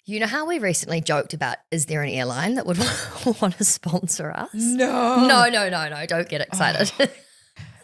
You know how we recently joked about, is there an airline that would want to sponsor us? No. No. Don't get excited.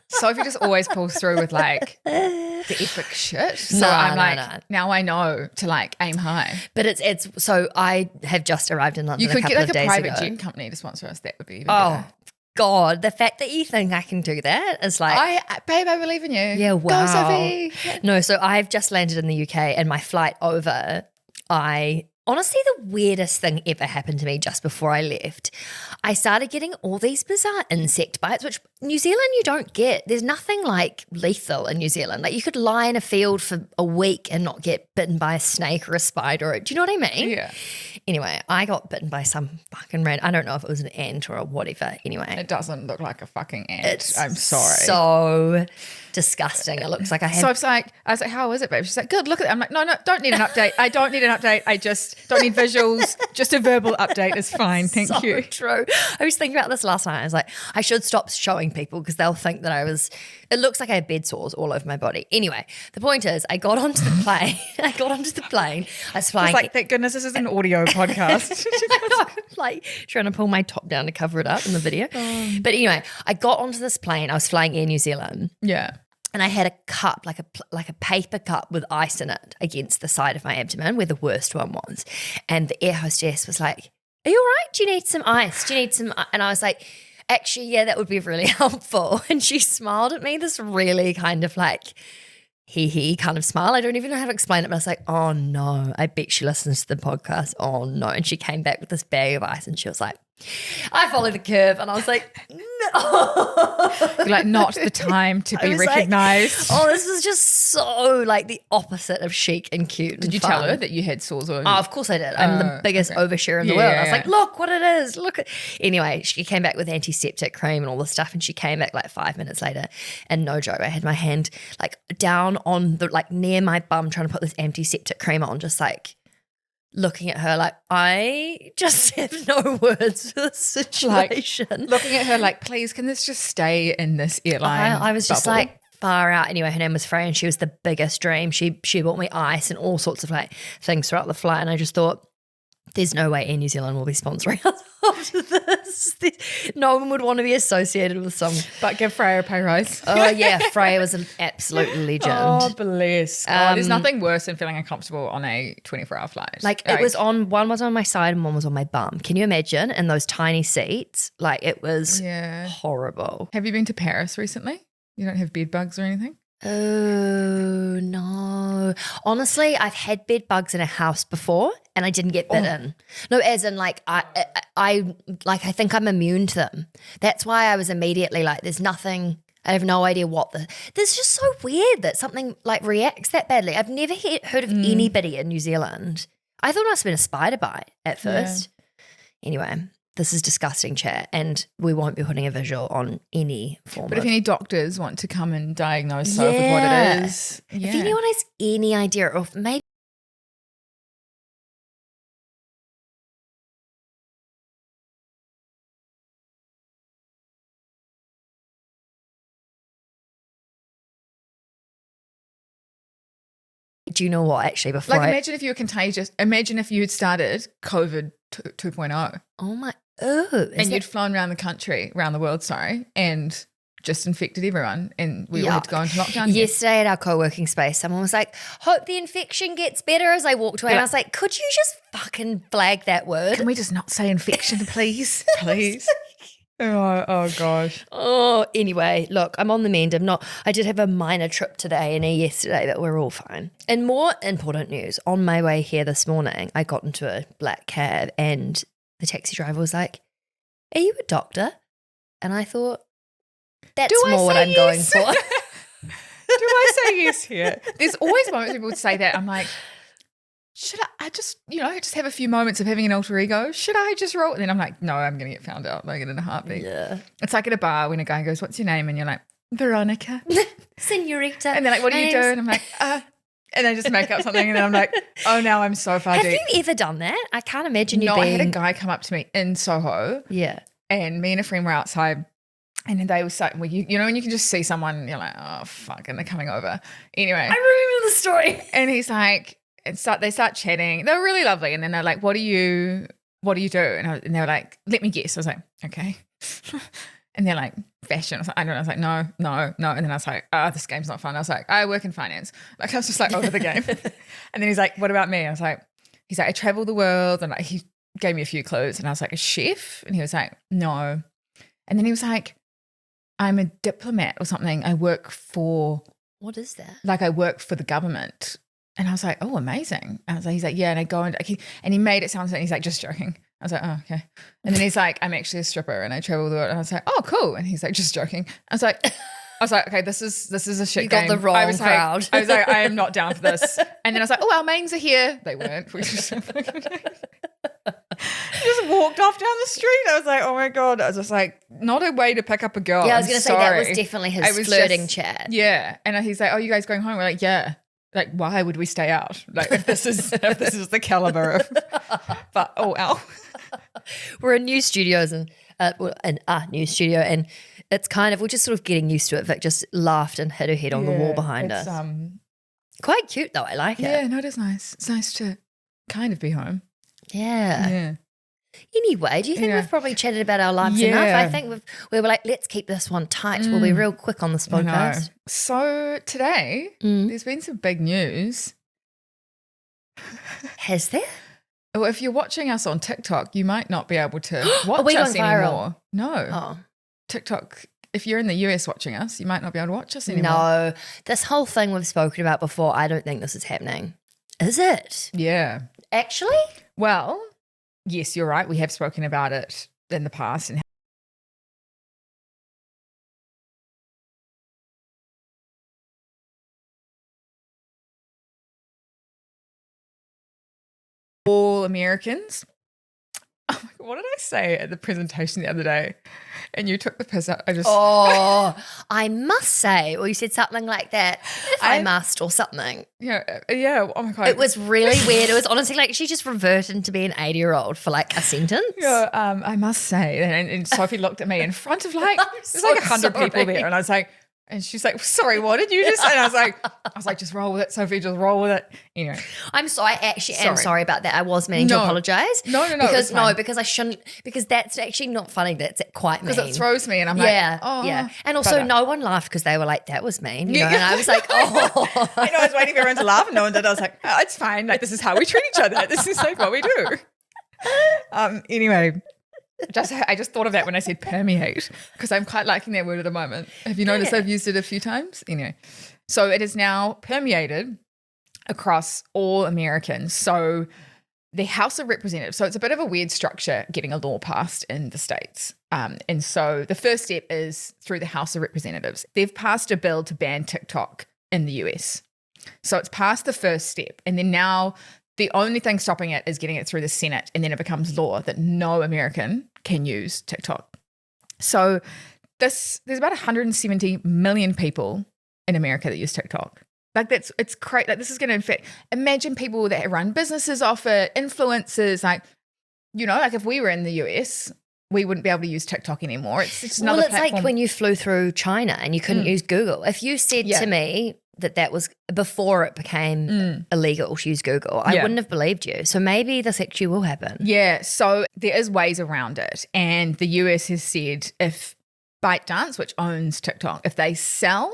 Sophie just always pulls through with like the epic shit. So No, I'm no, like, no. now I know to like aim high. But it's so I have just arrived in London You could a couple get like of a days private ago. jet company to sponsor us. That would be even Oh, better. God. The fact that you think I can do that is like. Babe, I believe in you. Yeah, wow. Go, Sophie. No, so I've just landed in the UK and my flight over, honestly, the weirdest thing ever happened to me just before I left. I started getting all these bizarre insect bites, which New Zealand you don't get. There's nothing like lethal in New Zealand. Like you could lie in a field for a week and not get bitten by a snake or a spider. Do you know what I mean? Yeah. Anyway, I got bitten by some fucking I don't know if it was an ant or a whatever. Anyway. It doesn't look like a fucking ant. It's I'm sorry. so disgusting. It looks like I have. So I was like, how is it, babe? She's like, good, look at it. I'm like, no, don't need an update. I don't need an update. I just don't need visuals. Just a verbal update is fine. Thank so you. True. I was thinking about this last night. I was like, I should stop showing people because they'll think that it looks like I have bed sores all over my body. Anyway, the point is I got onto the plane. I was flying. It's like, thank goodness this is an audio podcast. like trying to pull my top down to cover it up in the video. But anyway, I got onto this plane. I was flying Air New Zealand. Yeah. And I had a cup, like a paper cup with ice in it against the side of my abdomen where the worst one was. And the air hostess was like, are you all right? Do you need some ice? Do you need some? And I was like, actually, yeah, that would be really helpful. And she smiled at me, this really kind of like hee kind of smile. I don't even know how to explain it, but I was like, oh no, I bet she listens to the podcast. Oh no. And she came back with this bag of ice and she was like, I followed the curve. And I was like, no. You're like, not the time to be recognised. Like, oh, this is just so like the opposite of chic and cute. Did you tell her that you had sores? Or Oh, of course I did. I'm the biggest overshare in the world. I was like, look what it is. Look. Anyway, she came back with antiseptic cream and all this stuff. And she came back like 5 minutes later. And no joke, I had my hand like down on the, like near my bum trying to put this antiseptic cream on, just like looking at her like, I just have no words for this situation. Like, looking at her like, please, can this just stay in this airline I was just bubble? like far out. Anyway, her name was Freya and she was the biggest dream. She bought me ice and all sorts of like things throughout the flight. And I just thought, there's no way Air New Zealand will be sponsoring us after this. No one would want to be associated with some. But give Freya a pay rise. Oh, yeah. Freya was an absolute legend. Oh, bless. There's nothing worse than feeling uncomfortable on a 24-hour flight. Like it was one was on my side and one was on my bum. Can you imagine? In those tiny seats, like it was horrible. Have you been to Paris recently? You don't have bed bugs or anything? Oh, no. Honestly, I've had bed bugs in a house before and I didn't get bitten. No, as in like I think I'm immune to them. That's why I was immediately like, there's nothing, I have no idea this is just so weird that something like reacts that badly. I've never heard of anybody in New Zealand. I thought it must have been a spider bite at first. Anyway. This is disgusting chat and we won't be putting a visual on any form. But if any doctors want to come and diagnose Soph with what it is. Yeah. If anyone has any idea or maybe do you know what actually before imagine if you were contagious. Imagine if you had started COVID 2.0. Oh my and you'd flown around the world, and just infected everyone and we all had to go into lockdown. Yesterday at our co-working space, someone was like, hope the infection gets better as I walked away. And I was like, could you just fucking flag that word? Can we just not say infection, please? Please. Oh gosh. Oh, anyway, look, I'm on the mend. I did have a minor trip to the A&E yesterday, but we're all fine. And more important news, on my way here this morning, I got into a black cab and the taxi driver was like, are you a doctor? And I thought, that's more what I'm going for. Do I say yes here? There's always moments people would say that. I'm like, should I just have a few moments of having an alter ego? Should I just roll? And then I'm like, no, I'm going to get found out like in a heartbeat. Yeah. It's like at a bar when a guy goes, what's your name? And you're like, Veronica. Senorita. And they're like, what do you do? And I'm like, and they just make up something and then I'm like, oh, now I'm so far deep. Have you ever done that? I can't imagine you being. No, I had a guy come up to me in Soho. Yeah. And me and a friend were outside and then they were saying, well, you know when you can just see someone and you're like, oh, fuck, and they're coming over. Anyway. I remember the story. And he's like, and they start chatting. They were really lovely. And then they're like, what do you do? And they were like, let me guess. I was like, okay. And they're like, fashion. I was like, I don't know. I was like, no. And then I was like, this game's not fun. I was like, I work in finance. Like I was just like over the game. And then he's like, what about me? I was like, I travel the world. And like, he gave me a few clues. And I was like, a chef? And he was like, no. And then he was like, I'm a diplomat or something. I work for. What is that? Like I work for the government. And I was like, oh, amazing. And I was like, he's like, yeah. And I go and he made it sound like, he's like, just joking. I was like, oh, okay. And then he's like, I'm actually a stripper and I travel the world. And I was like, oh, cool. And he's like, just joking. I was like, okay, this is a shit game. You got the wrong crowd. I was like, I am not down for this. And then I was like, oh, our mains are here. They weren't. We just walked off down the street. I was like, oh my God. I was just like, not a way to pick up a girl. Yeah, I was going to say that was definitely his flirting chat. Yeah. And he's like, oh, you guys going home? We're like, yeah. Like, why would we stay out? Like, if this is the caliber of, but oh, ow. We're in new studios and in a new studio, and it's kind of, we're just sort of getting used to it. Vic just laughed and hit her head on the wall behind us. Quite cute though. I like it. Yeah, no, it is nice. It's nice to kind of be home. Yeah. Anyway, do you think we've probably chatted about our lives enough? I think we were like, let's keep this one tight. We'll be real quick on this podcast. So today, there's been some big news. Has there? Well, if you're watching us on TikTok, you might not be able to watch us anymore. No. Oh. TikTok, if you're in the US watching us, you might not be able to watch us anymore. No. This whole thing we've spoken about before, I don't think this is happening. Is it? Yeah. Actually? Well, yes, you're right. We have spoken about it in the past and all Americans. Oh my God, what did I say at the presentation the other day? And you took the piss out. I must say, or you said something like that, if I must or something. Yeah. Oh my God. It was really weird. It was honestly like she just reverted to be an 80-year-old for like a sentence. Yeah, I must say. And Sophie looked at me in front of like, there's like 100 people there. And I was like, and she's like, sorry, what did you just say? And I was like, just roll with it, Sophie, just roll with it. Anyway. I'm sorry. I actually am sorry about that. I was meaning to apologise. No. Because I shouldn't, because that's actually not funny. That's quite mean. Because it throws me and I'm like, yeah. And also no one laughed because they were like, that was mean. You know? And I was like, oh. I know, I was waiting for everyone to laugh and no one did. I was like, oh, it's fine. Like, this is how we treat each other. This is like what we do. Anyway. I just thought of that when I said permeate because I'm quite liking that word at the moment. Have you noticed I've used it a few times? Anyway, so it is now permeated across all Americans. So the House of Representatives, so it's a bit of a weird structure getting a law passed in the States. And so the first step is through the House of Representatives. They've passed a bill to ban TikTok in the US. So it's past the first step. And then now the only thing stopping it is getting it through the Senate, and then it becomes law that no American can use TikTok. So there's about 170 million people in America that use TikTok. Like it's crazy. Like this is going to imagine people that run businesses off it, influencers. Like, you know, like if we were in the US, we wouldn't be able to use TikTok anymore. It's another platform. Like when you flew through China and you couldn't use Google. If you said to me that was before it became illegal to use Google, I wouldn't have believed you. So maybe this actually will happen. Yeah. So there is ways around it. And the US has said if ByteDance, which owns TikTok, if they sell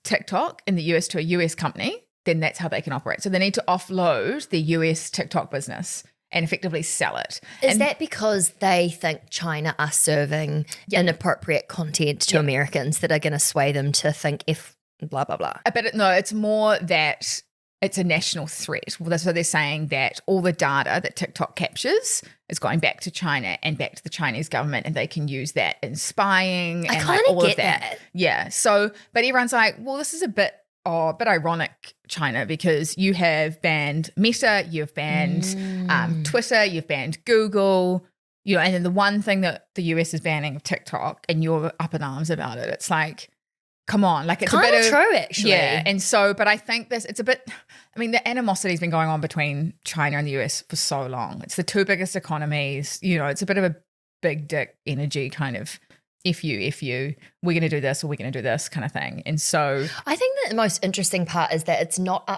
TikTok in the US to a US company, then that's how they can operate. So they need to offload the US TikTok business and effectively sell it. Is that because they think China are serving inappropriate content to Americans that are going to sway them to think if blah, blah, blah? No, it's more that it's a national threat. Well, that's what they're saying, that all the data that TikTok captures is going back to China and back to the Chinese government, and they can use that in spying and like all of that. Yeah. So, but everyone's like, well, this is a bit ironic, China, because you have banned Meta, you've banned Twitter, you've banned Google, you know, and then the one thing that the US is banning, TikTok, and you're up in arms about it. It's like, come on, like it's kind a bit of true, actually. Yeah, and so, but I think it's a bit. I mean, the animosity's been going on between China and the US for so long. It's the two biggest economies. You know, it's a bit of a big dick energy kind of F you, we're going to do this or we're going to do this kind of thing. And so I think that the most interesting part is that it's not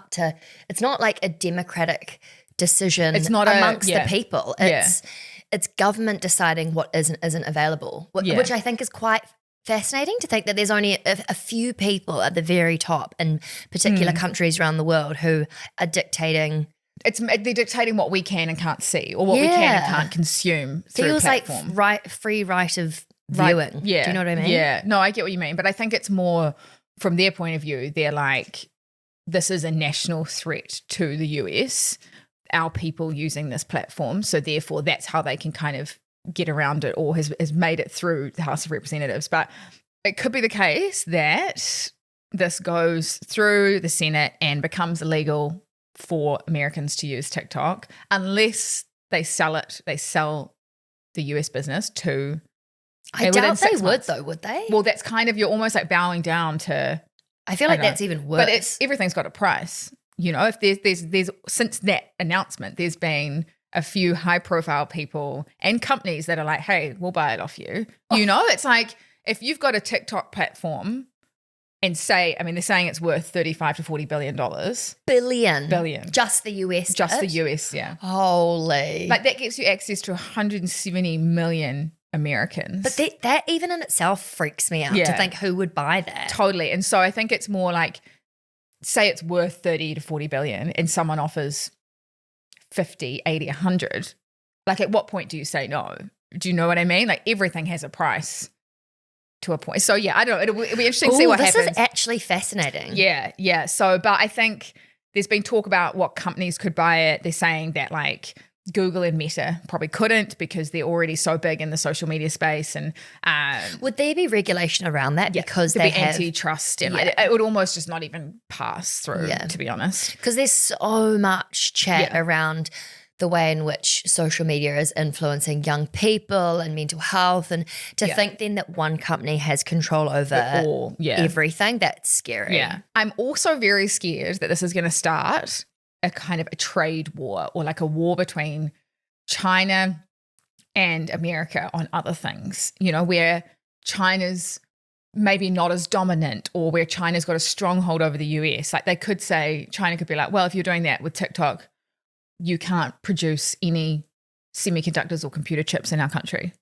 like a democratic decision amongst the people. It's government deciding what is and isn't available, which I think is quite fascinating to think that there's only a few people at the very top in particular countries around the world who are dictating. They're dictating what we can and can't see, or what we can and can't consume through a platform. Feels like free right of viewing. Yeah. Do you know what I mean? Yeah. No, I get what you mean. But I think it's more from their point of view, they're like, this is a national threat to the US, our people using this platform. So therefore that's how they can kind of get around it, or has made it through the House of Representatives. But it could be the case that this goes through the Senate and becomes illegal for Americans to use TikTok unless they sell the US business to. I doubt they would though, would they? Well, that's kind of, you're almost like bowing down to. I feel like that's even worse. But everything's got a price. You know, if there's since that announcement, there's been a few high profile people and companies that are like, hey, we'll buy it off you. You know, it's like if you've got a TikTok platform and they're saying it's worth $35 to $40 billion. Billion. Just the US. Just the US, yeah. Holy. Like that gives you access to 170 million Americans. But that even in itself freaks me out to think who would buy that. Totally. And so I think it's more like, say it's worth 30 to 40 billion and someone offers 50, 80, 100. Like at what point do you say no? Do you know what I mean? Like everything has a price to a point. So yeah, I don't know. It'll be interesting to see what happens. This is actually fascinating. Yeah. So, but I think there's been talk about what companies could buy it. They're saying that like Google and Meta probably couldn't because they're already so big in the social media space. And would there be regulation around that because there'd they be have antitrust and it would almost just not even pass through, to be honest. Because there's so much chat around the way in which social media is influencing young people and mental health, and to think then that one company has control over everything, that's scary. Yeah. I'm also very scared that this is going to start a kind of a trade war, or like a war between China and America on other things, you know, where China's maybe not as dominant, or where China's got a stronghold over the US. Like they could say, China could be like, well, if you're doing that with TikTok, you can't produce any semiconductors or computer chips in our country,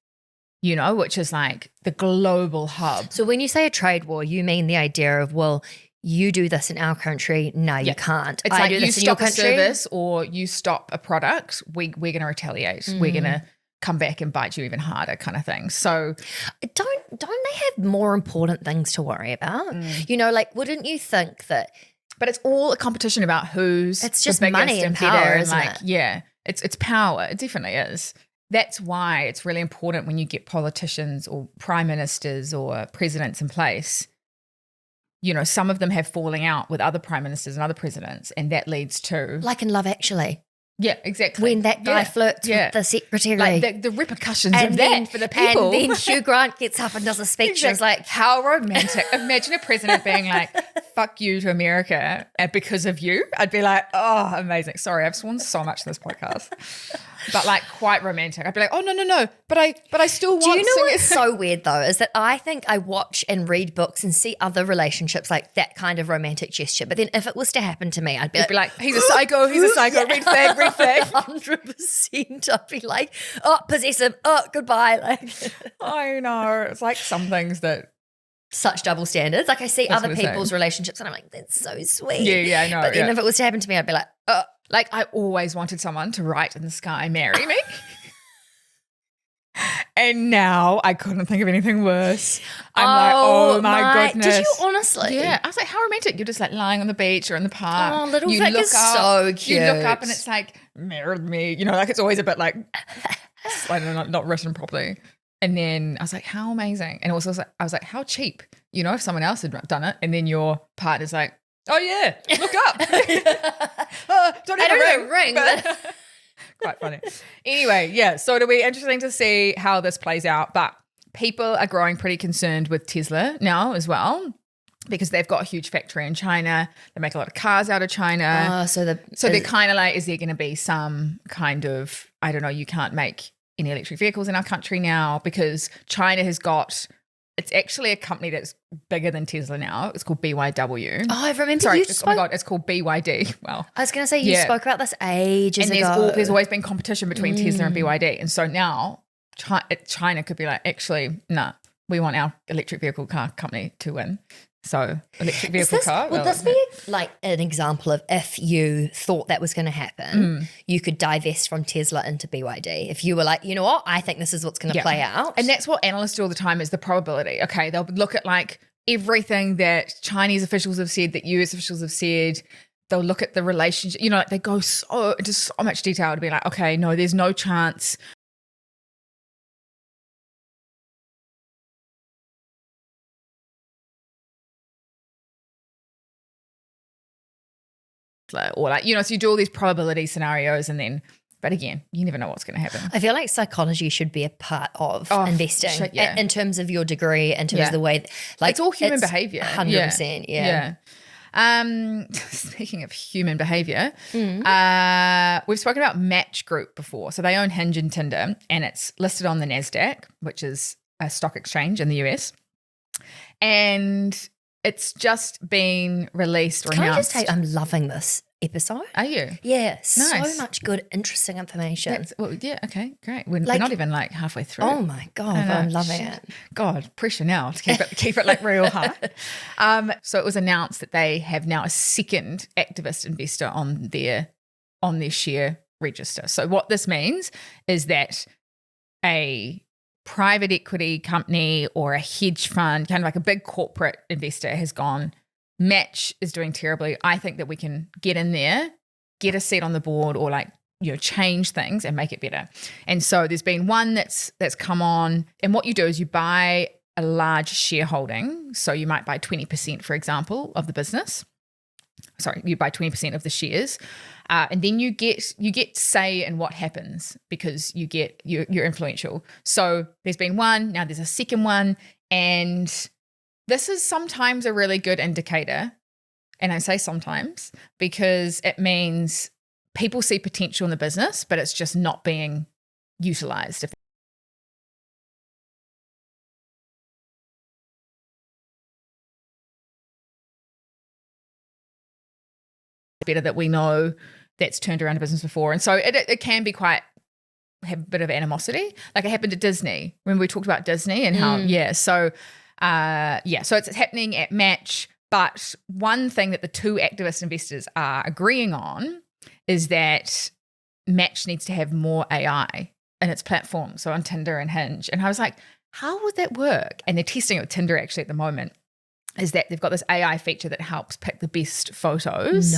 you know, which is like the global hub. So when you say a trade war, you mean the idea of, well, you do this in our country, no, you can't. It's like you stop a service or you stop a product, we're going to retaliate. We're going to come back and bite you even harder kind of thing. So don't they have more important things to worry about? You know, like wouldn't you think that? But it's all a competition about who's it's just money and power, isn't it? Yeah, it's power. It definitely is. That's why it's really important when you get politicians or prime ministers or presidents in place. You know, some of them have falling out with other prime ministers and other presidents, and that leads to like in Love Actually. Yeah, exactly. When that guy flirts with the secretary. Like the repercussions of that for the people. And then Hugh Grant gets up and does a speech and is like, how romantic. Imagine a president being like, fuck you to America because of you. I'd be like, oh, amazing. Sorry, I've sworn so much in this podcast. But like quite romantic. I'd be like, oh, no. But I still want to. Do you know what's so weird though is that I think I watch and read books and see other relationships like that kind of romantic gesture. But then if it was to happen to me, I'd be like, he's a psycho, red flag. 100%. I'd be like, oh, possessive. Oh, goodbye. Like, I know. It's like some things that. Such double standards. Like I see other people's relationships and I'm like, that's so sweet. Yeah, I know. But then if it was to happen to me, I'd be like, oh. Like I always wanted someone to write in the sky, marry me. And now I couldn't think of anything worse. I'm like, oh my goodness. Did you honestly? Yeah. I was like, how romantic. You're just like lying on the beach or in the park. Oh, Little Vic is so cute. You look up and it's like, marry me. You know, like it's always a bit like, I don't know, not written properly. And then I was like, how amazing. And also I was like, how cheap. You know, if someone else had done it and then your partner's like, oh yeah, look up. Don't have a ring. Quite funny. Anyway, yeah, so it'll be interesting to see how this plays out. But people are growing pretty concerned with Tesla now as well because they've got a huge factory in China. They make a lot of cars out of China. So they're kind of like, is there going to be some kind of, I don't know, you can't make any electric vehicles in our country now because China has got It's actually a company that's bigger than Tesla now. It's called BYW. Oh, I remember Sorry, you oh my God, it's called BYD. Well, I was going to say you spoke about this ages ago. And there's always been competition between Tesla and BYD. And so now China could be like, actually, nah, we want our electric vehicle car company to win. So electric vehicle car. Would this be like an example of if you thought that was going to happen, you could divest from Tesla into BYD? If you were like, you know what, I think this is what's going to play out. And that's what analysts do all the time is the probability. Okay, they'll look at like everything that Chinese officials have said, that US officials have said. They'll look at the relationship, you know, like they go into so much detail to be like, okay, no, there's no chance. Or like, you know, so you do all these probability scenarios and then, but again, you never know what's going to happen. I feel like psychology should be a part of investing in terms of your degrry, in terms of the way, like it's all human behavior. 100%. Yeah. Speaking of human behavior, we've spoken about Match Group before. So they own Hinge and Tinder, and it's listed on the NASDAQ, which is a stock exchange in the US. And it's just been released or Can announced. I just say, I'm loving this episode. Are you? Yeah, Nice. so much good, interesting information. Yeah, okay, great. We're not even like halfway through. Oh my God, I'm loving it. God, pressure now to keep it like real hard. So it was announced that they have now a second activist investor on their share register. So what this means is that a private equity company or a hedge fund, kind of like a big corporate investor, has gone, Match is doing terribly. I think that we can get in there, get a seat on the board, or like, you know, change things and make it better. And so there's been one that's come on, and what you do is you buy a large shareholding. So you might buy 20%, for example, of the business. Sorry, you buy 20% of the shares, and then you get say in what happens because you're influential. So there's been one, now there's a second one, and this is sometimes a really good indicator. And I say sometimes because it means people see potential in the business, but it's just not being utilized. Better that we know that's turned around a business before. And so it can be have a bit of animosity. Like it happened to Disney when we talked about Disney and how, so it's happening at Match. But one thing that the two activist investors are agreeing on is that Match needs to have more AI in its platform. So on Tinder and Hinge. And I was like, how would that work? And they're testing it with Tinder actually at the moment. Is that they've got this AI feature that helps pick the best photos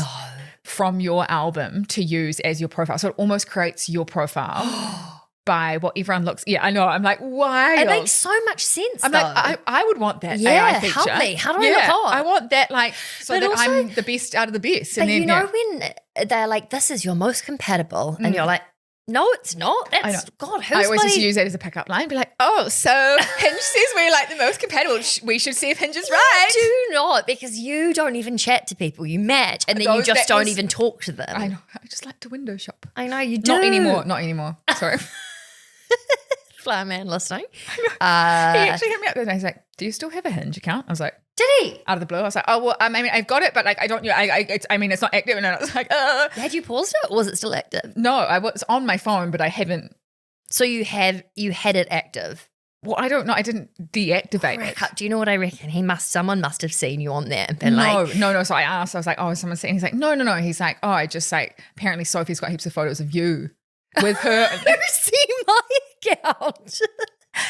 from your album to use as your profile. So it almost creates your profile by what everyone looks. Yeah, I know. I'm like, why? It makes so much sense. I'm like, I would want that AI feature. Help me. How do I look on? I want that, like, so but that also, I'm the best out of the best. But and then, you know when they're like, this is your most compatible, and you're like, no, it's not. That's God. I always just use that as a pickup line. Be like, oh, so Hinge says we're like the most compatible. We should see if Hinge is right. Do not, because you don't even chat to people. You match, and then you just don't even talk to them. I know. I just like to window shop. I know you do. Not anymore. Sorry. Fly man listening. He actually hit me up the other day. He's like, do you still have a Hinge account? I was like, did he? Out of the blue. I was like, oh, well, I mean, I've got it, but like, I don't, it's not active. And I was like, Had you paused it or was it still active? No, I was on my phone, but I haven't. So you had it active? Well, I don't know. I didn't deactivate it. Do you know what I reckon? Someone must have seen you on there and been like. No. So I asked, I was like, oh, has someone seen? He's like, no. He's like, oh, I just like, apparently Sophie's got heaps of photos of you with her. Who's seen my account?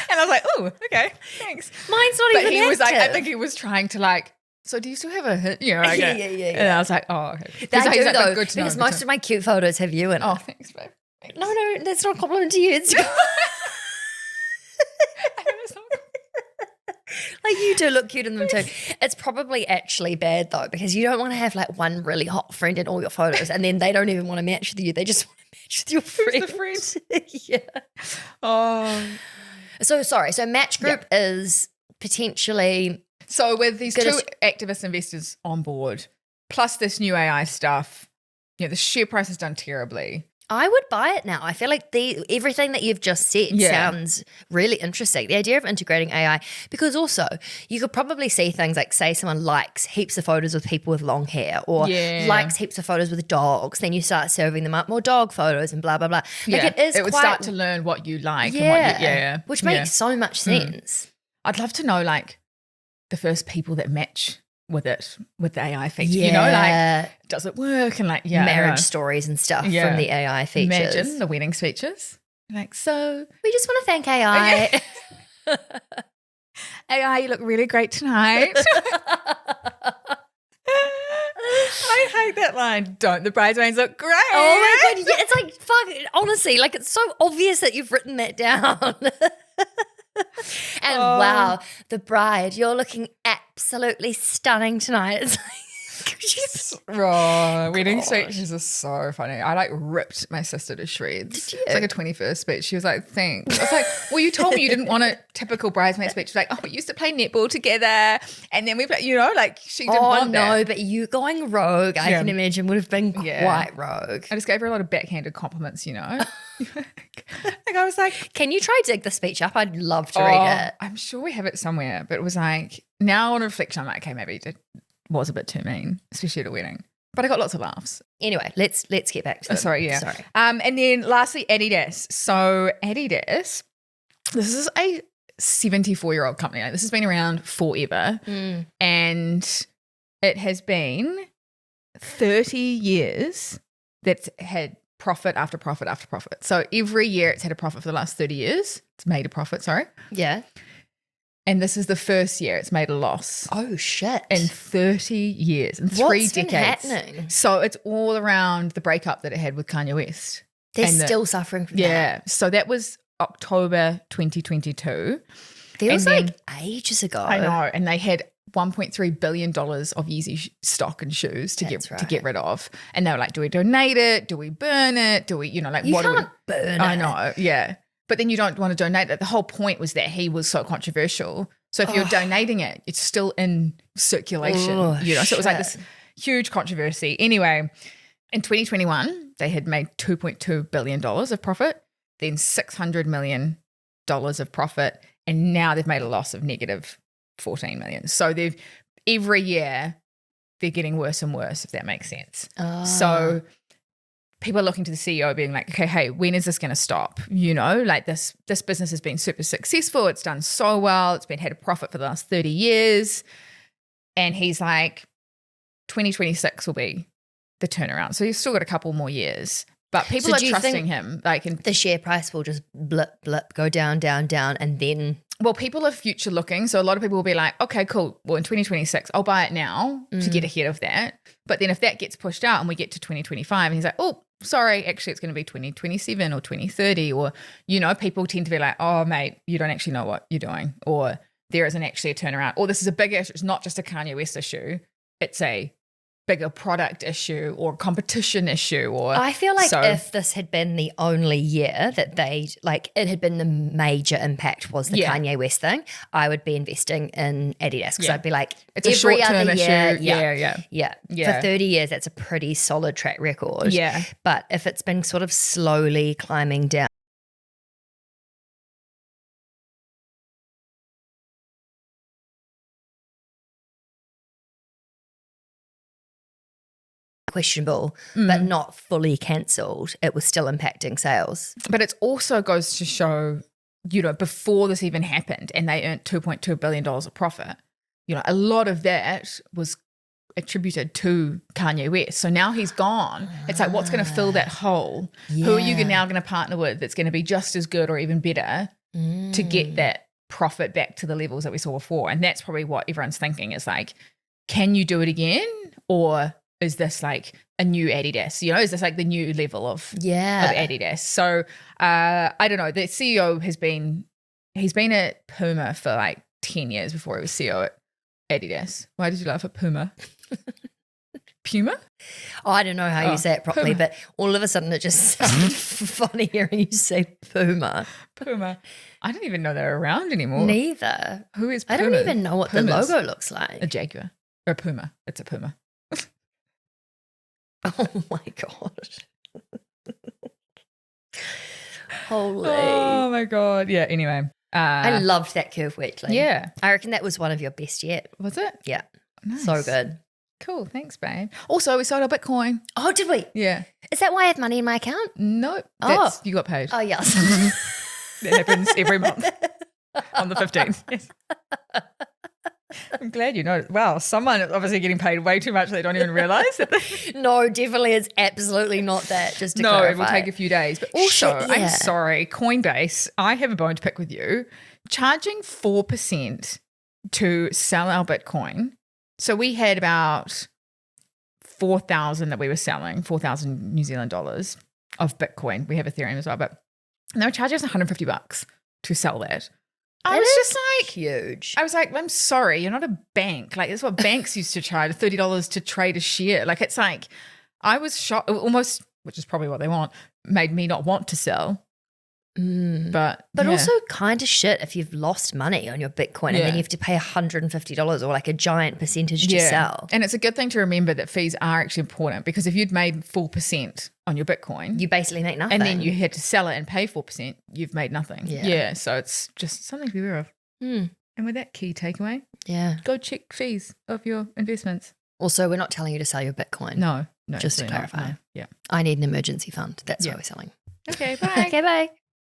And I was like, oh, okay, thanks. Mine's not even he active. was like, I think he was trying to like, so do you still have a hit? You know, like yeah. And I was like, oh, okay. That do, like, though, good to because know, most of my cute photos have you in it. Oh, thanks, babe. Thanks. No, that's not a compliment to you. It's like you do look cute in them too. It's probably actually bad though, because you don't want to have like one really hot friend in all your photos and then they don't even want to match with you. They just want to match with your friend. Who's the friend? Yeah. Oh. So Match Group is potentially. So with these two activist investors on board, plus this new AI stuff, you know, the share price has done terribly. I would buy it now. I feel like everything that you've just said sounds really interesting. The idea of integrating AI, because also you could probably see things like, say someone likes heaps of photos with people with long hair or likes heaps of photos with dogs. Then you start serving them up more dog photos and blah, blah, blah. Like it would start to learn what you like. And which makes so much sense. I'd love to know like the first people that match with the AI feature, you know, like does it work, and like marriage stories and stuff from the AI features. Imagine the wedding speeches, like, so we just want to thank AI. AI, you look really great tonight. I hate that line. Don't the bridesmaids look great? Oh my God, yeah, it's like, fuck, honestly, like it's so obvious that you've written that down. And wow, the bride, you're looking absolutely stunning tonight. It's like, wedding speeches are so funny. I like ripped my sister to shreds. It's like a 21st speech. She was like, thanks. I was like, well, you told me you didn't want a typical bridesmaid speech. She's like, oh, we used to play netball together and then we play, you know, like she didn't want that. Oh no, but you going rogue, I can imagine would have been quite rogue. I just gave her a lot of backhanded compliments, you know. Like I was like, can you try dig the speech up? I'd love to read it. I'm sure we have it somewhere, but it was like, now on reflection, I'm like, okay, maybe it was a bit too mean, especially at a wedding. But I got lots of laughs. Anyway, let's get back to it. Sorry. And then lastly, Adidas. So Adidas, this is a 74-year-old company. Like, this has been around forever. And it has been 30 years that's had profit after profit after profit. So every year it's had a profit for the last 30 years. It's made a profit, sorry. Yeah. And this is the first year it's made a loss. Oh, shit. In 30 years, in 3 What's decades. been happening? So it's all around the breakup that it had with Kanye West. They're still suffering from that. Yeah. So that was October 2022. Feels like ages ago. I know. And they had $1.3 billion of Yeezy stock and shoes to get rid of. And they were like, do we donate it? Do we burn it? Do we, you know, like, what do we burn it? I know. Yeah. But then you don't want to donate it. The whole point was that he was so controversial. So if you're donating it, it's still in circulation. You know, so it was like this huge controversy. Anyway, in 2021, they had made $2.2 billion of profit, then $600 million of profit, and now they've made a loss of negative $14 million. So every year they're getting worse and worse, if that makes sense. So people are looking to the CEO being like, okay, hey, when is this going to stop? You know, like this business has been super successful. It's done so well. It's had a profit for the last 30 years. And he's like, 2026 will be the turnaround. So he's still got a couple more years. But people are trusting him. Like, the share price will just blip, go down, down, down, and then... Well, people are future looking. So a lot of people will be like, okay, cool. Well, in 2026, I'll buy it now to get ahead of that. But then if that gets pushed out and we get to 2025 and he's like, oh, sorry, actually it's going to be 2027 or 2030, or, you know, people tend to be like, oh, mate, you don't actually know what you're doing, or there isn't actually a turnaround, or this is a big issue. It's not just a Kanye West issue. It's a bigger product issue or competition issue. Or I feel like if this had been the only year that it had been the major impact was the Kanye West thing, I would be investing in Adidas because I'd be like, it's a short-term issue. Yeah. For 30 years, that's a pretty solid track record. Yeah. But if it's been sort of slowly climbing down, questionable, but not fully cancelled, it was still impacting sales. But it also goes to show, you know, before this even happened and they earned $2.2 billion of profit, you know, a lot of that was attributed to Kanye West. So now he's gone. It's like, what's going to fill that hole? Yeah. Who are you now going to partner with that's going to be just as good or even better to get that profit back to the levels that we saw before? And that's probably what everyone's thinking is like, can you do it again? Or is this like a new Adidas? You know, is this like the new level of Adidas? So I don't know. The CEO he's been at Puma for like 10 years before he was CEO at Adidas. Why did you laugh at Puma? Puma? Oh, I don't know how you say it properly, but all of a sudden it just sounded funny hearing you say Puma. Puma. I don't even know they're around anymore. Neither. Who is Puma? I don't even know what the logo looks like. A Jaguar. Or a Puma. It's a Puma. Oh my God. Holy. Oh my God. Yeah. Anyway. I loved that Curve Weekly. Yeah. I reckon that was one of your best yet. Was it? Yeah. Nice. So good. Cool. Thanks, babe. Also, we sold our Bitcoin. Oh, did we? Yeah. Is that why I have money in my account? No. Oh. You got paid. Oh, yes. That happens every month on the 15th. Yes. I'm glad you know. Wow, someone is obviously getting paid way too much they don't even realise. No, definitely it's absolutely not that, just to No, clarify. it will take a few days. But also, Shit, yeah. I'm sorry, Coinbase, I have a bone to pick with you. Charging 4% to sell our Bitcoin. So we had about 4,000 that we were selling, 4,000 New Zealand dollars of Bitcoin. We have Ethereum as well, but they were charging us $150 to sell that. I was just like, huge. I was like, I'm sorry, you're not a bank. Like, that's what banks used to charge, $30 to trade a share. Like, it's like, I was shocked, almost, which is probably what they want, made me not want to sell. But yeah. Also kind of shit if you've lost money on your Bitcoin and then you have to pay $150 or like a giant percentage to sell. And it's a good thing to remember that fees are actually important, because if you'd made 4% on your Bitcoin, You basically make nothing. and then you had to sell it and pay 4%, you've made nothing. Yeah. So it's just something to be aware of. And with that key takeaway, go check fees of your investments. Also, we're not telling you to sell your Bitcoin. No, Just to absolutely not. clarify. No. Yeah. I need an emergency fund. That's why we're selling. Okay, bye. Okay, bye.